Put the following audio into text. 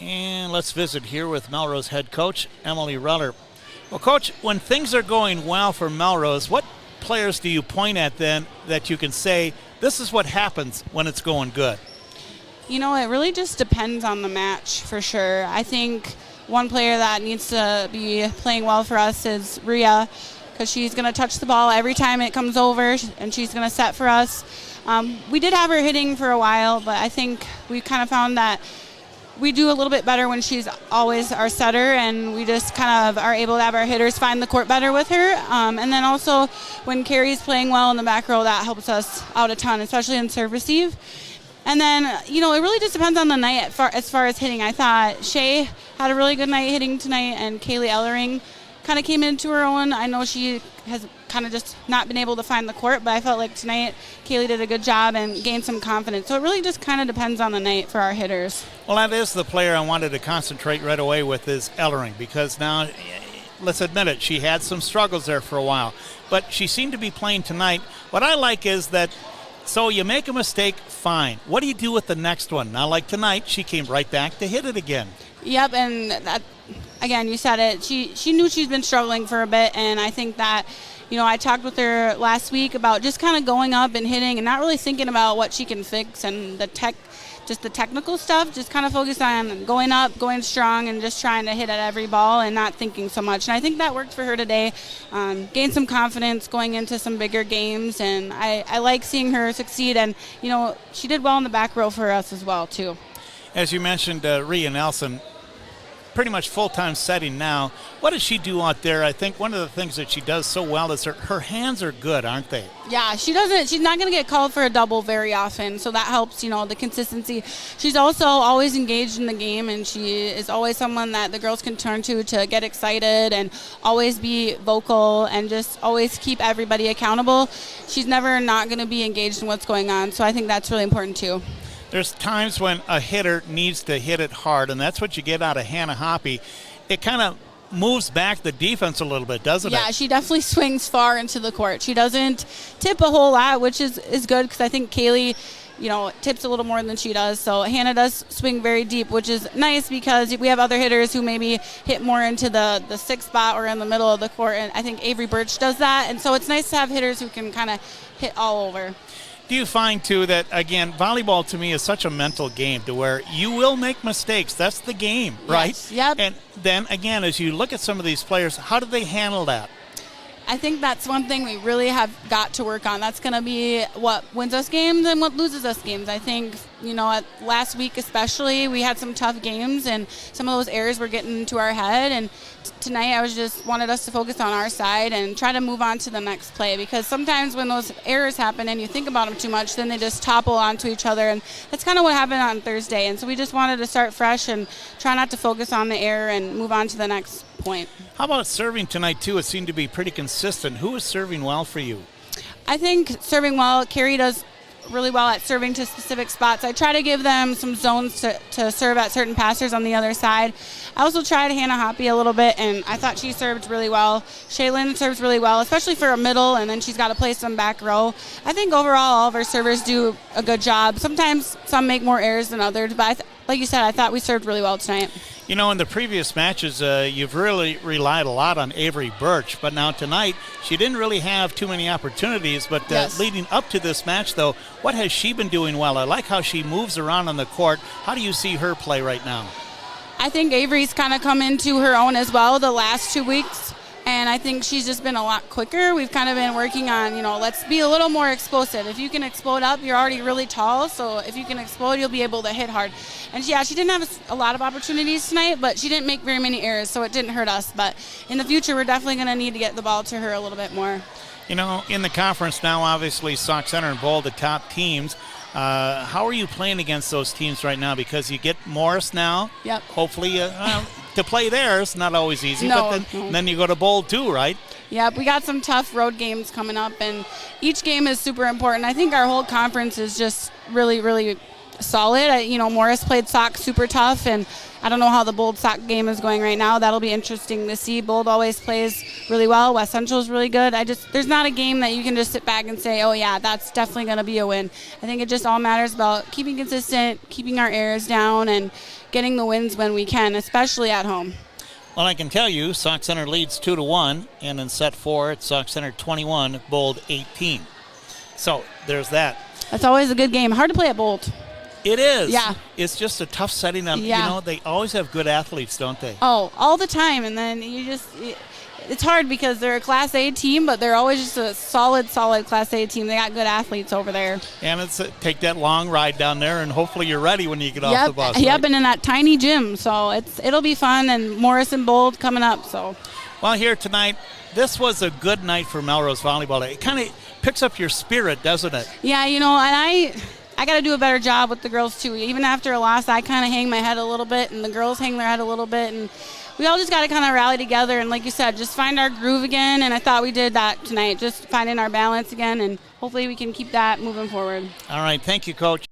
And let's visit here with Melrose head coach Emily Reller. Well, Coach, when things are going well for Melrose, what players do you point at then that you can say, this is what happens when it's going good? You know, it really just depends on the match for sure. I think one player that needs to be playing well for us is Rhea, because she's going to touch the ball every time it comes over, and she's going to set for us. We did have her hitting for a while, but I think we kind of found that we do a little bit better when she's always our setter, and we just kind of are able to have our hitters find the court better with her. And then also when Carrie's playing well in the back row, that helps us out a ton, especially in serve receive. And then, you know, it really just depends on the night as far as hitting. I thought Shay had a really good night hitting tonight, and Kaylee Ellering kind of came into her own. I know she has kind of just not been able to find the court, but I felt like tonight Kaylee did a good job and gained some confidence. So it really just kind of depends on the night for our hitters. Well, that is the player I wanted to concentrate right away with, is Ellering, because now, let's admit it, she had some struggles there for a while, but she seemed to be playing tonight. What I like is that, so you make a mistake, fine. What do you do with the next one? Now, like tonight, she came right back to hit it again. Yep, and that, again, you said it. She knew she's been struggling for a bit, and I think that, you know, I talked with her last week about just kind of going up and hitting and not really thinking about what she can fix and the technical stuff, just kind of focus on going up, going strong, and just trying to hit at every ball and not thinking so much. And I think that worked for her today. Gained some confidence going into some bigger games, and I like seeing her succeed. And, you know, she did well in the back row for us as well, too. As you mentioned, Rhea Nelson, pretty much full-time setting now. What does she do out there? I think one of the things that she does so well is her hands are good, aren't they? Yeah, she's not going to get called for a double very often, so that helps, you know, the consistency. She's also always engaged in the game, and she is always someone that the girls can turn to get excited and always be vocal and just always keep everybody accountable. She's never not going to be engaged in what's going on, so I think that's really important too. There's times when a hitter needs to hit it hard, and that's what you get out of Hannah Hoppy. It kind of moves back the defense a little bit, doesn't it? Yeah, she definitely swings far into the court. She doesn't tip a whole lot, which is good, because I think Kaylee, you know, tips a little more than she does. So Hannah does swing very deep, which is nice because we have other hitters who maybe hit more into the sixth spot or in the middle of the court, and I think Avery Birch does that. And so it's nice to have hitters who can kind of hit all over. Do you find, too, that, again, volleyball to me is such a mental game to where you will make mistakes. That's the game, right? Yes, yep. And then, again, as you look at some of these players, how do they handle that? I think that's one thing we really have got to work on. That's going to be what wins us games and what loses us games. I think, you know, last week especially, we had some tough games, and some of those errors were getting into our head. And tonight I wanted us to focus on our side and try to move on to the next play, because sometimes when those errors happen and you think about them too much, then they just topple onto each other. And that's kind of what happened on Thursday. And so we just wanted to start fresh and try not to focus on the error and move on to the next point. How about serving tonight, too? It seemed to be pretty consistent. Who is serving well for you? I think serving well, Carrie does really well at serving to specific spots. I try to give them some zones to serve at certain passers on the other side. I also tried Hannah Hoppy a little bit, and I thought she served really well. Shaylin serves really well, especially for a middle, and then she's got to play some back row. I think overall all of our servers do a good job. Sometimes some make more errors than others, but like you said, I thought we served really well tonight. You know, in the previous matches, you've really relied a lot on Avery Birch, but now tonight she didn't really have too many opportunities. But yes. Leading up to this match, though, what has she been doing well? I like how she moves around on the court. How do you see her play right now? I think Avery's kind of come into her own as well the last 2 weeks. And I think she's just been a lot quicker. We've kind of been working on, you know, let's be a little more explosive. If you can explode up, you're already really tall. So if you can explode, you'll be able to hit hard. And yeah, she didn't have a lot of opportunities tonight, but she didn't make very many errors, so it didn't hurt us. But in the future, we're definitely going to need to get the ball to her a little bit more. You know, in the conference now, obviously, Sauk Center and Bowl, the top teams. How are you playing against those teams right now? Because you get Morris now. Yep. Hopefully, to play there is not always easy. No, but then you go to Bowl too, right? Yep, we got some tough road games coming up, and each game is super important. I think our whole conference is just really, really solid. You know, Morris played Sauk super tough, and I don't know how the Bold Sauk game is going right now. That'll be interesting to see. Bold always plays really well. West Central is really good. There's not a game that you can just sit back and say, oh yeah, that's definitely going to be a win. I think it just all matters about keeping consistent, keeping our errors down, and getting the wins when we can, especially at home. Well, I can tell you, Sauk Center leads 2-1, and in set 4, it's Sauk Center 21, Bold 18. So there's that. That's always a good game. Hard to play at Bold. It is. Yeah. It's just a tough setting. Yeah. They always have good athletes, don't they? Oh, all the time. And then it's hard because they're a Class A team, but they're always just a solid Class A team. They got good athletes over there. And it's take that long ride down there, and hopefully you're ready when you get off the bus. Yep, and in that tiny gym. So it'll be fun, and Morrison Bold coming up. So. Well, here tonight, this was a good night for Melrose Volleyball. It kind of picks up your spirit, doesn't it? Yeah, and I got to do a better job with the girls, too. Even after a loss, I kind of hang my head a little bit, and the girls hang their head a little bit. And we all just got to kind of rally together and, like you said, just find our groove again. And I thought we did that tonight, just finding our balance again. And hopefully we can keep that moving forward. All right. Thank you, Coach.